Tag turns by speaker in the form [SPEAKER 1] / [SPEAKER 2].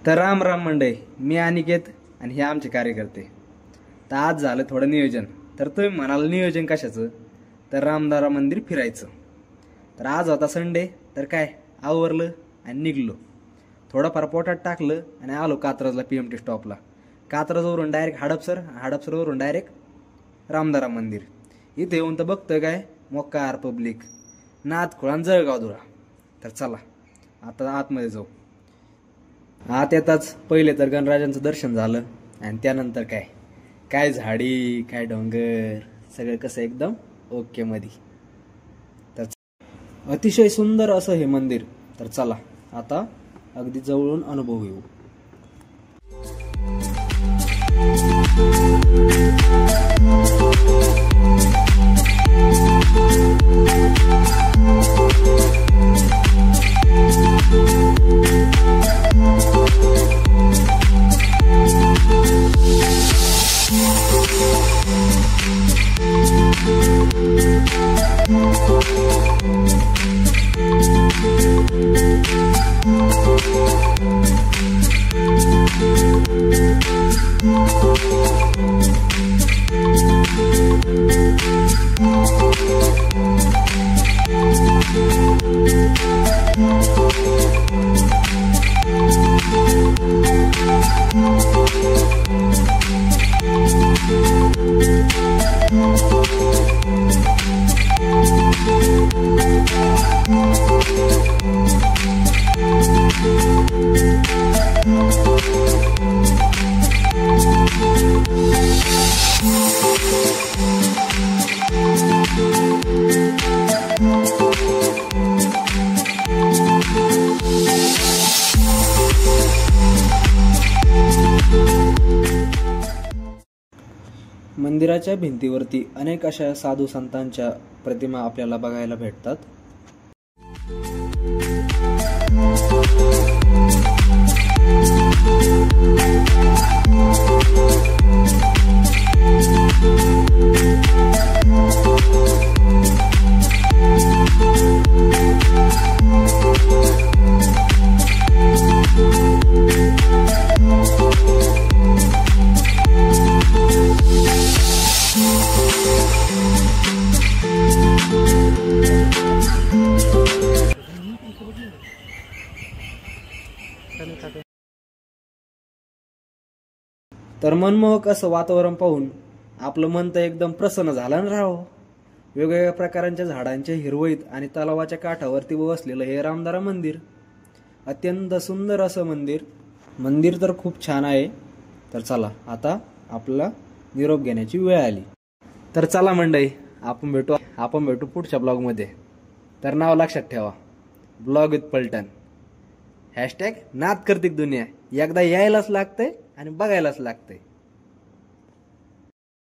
[SPEAKER 1] तर राम राम मंडळी, मी अनिकेत आणि हे आमचे कार्यकर्ते. तर आज झालं थोडं नियोजन. तर तुम्ही म्हणाल नियोजन कशाचं? तर रामदारा मंदिर फिरायचं. तर आज होता संडे, तर काय आवरलं आणि निघलो. थोडंफार पोटात टाकलं आणि आलो कात्रजला PMT स्टॉपला. कात्रजवरून डायरेक्ट हडपसरवरून डायरेक्ट रामदारा मंदिर. इथे येऊन तर बघतोय काय मोकार पब्लिक, नाथ खुळान जळगाव धुळा. तर चला आता आतमध्ये जाऊ. आत येताच पहिले तर गणराजांचं दर्शन झालं आणि त्यानंतर काय काय झाडी, काय डोंगर, सगळं कसं एकदम ओके मध्ये. तर अतिशय सुंदर असं हे मंदिर. तर चला आता अगदी जवळून अनुभव घेऊ. मंदिराच्या भिंतीवरती अनेक अशा साधू संतांच्या प्रतिमा आपल्याला बघायला भेटतात. तर मनमोहक असं वातावरण पाहून आपलं मन तर एकदम प्रसन्न झालं ना राहो. वेगवेगळ्या प्रकारांच्या झाडांच्या हिरवळीत आणि तलावाच्या काठावरती बसलेलं हे रामदारा मंदिर. अत्यंत सुंदर असं मंदिर तर खूप छान आहे. तर चला आता आपला निरोप घेण्याची वेळ आली. तर चला मंडळी, आपण भेटू पुढच्या ब्लॉगमध्ये. तर नाव लक्षात ठेवा, ब्लॉग विथ पलटण, # नाद करतिक दुनिया. एकदा यायलाच लागतंय आणि बघायलाच लागतंय.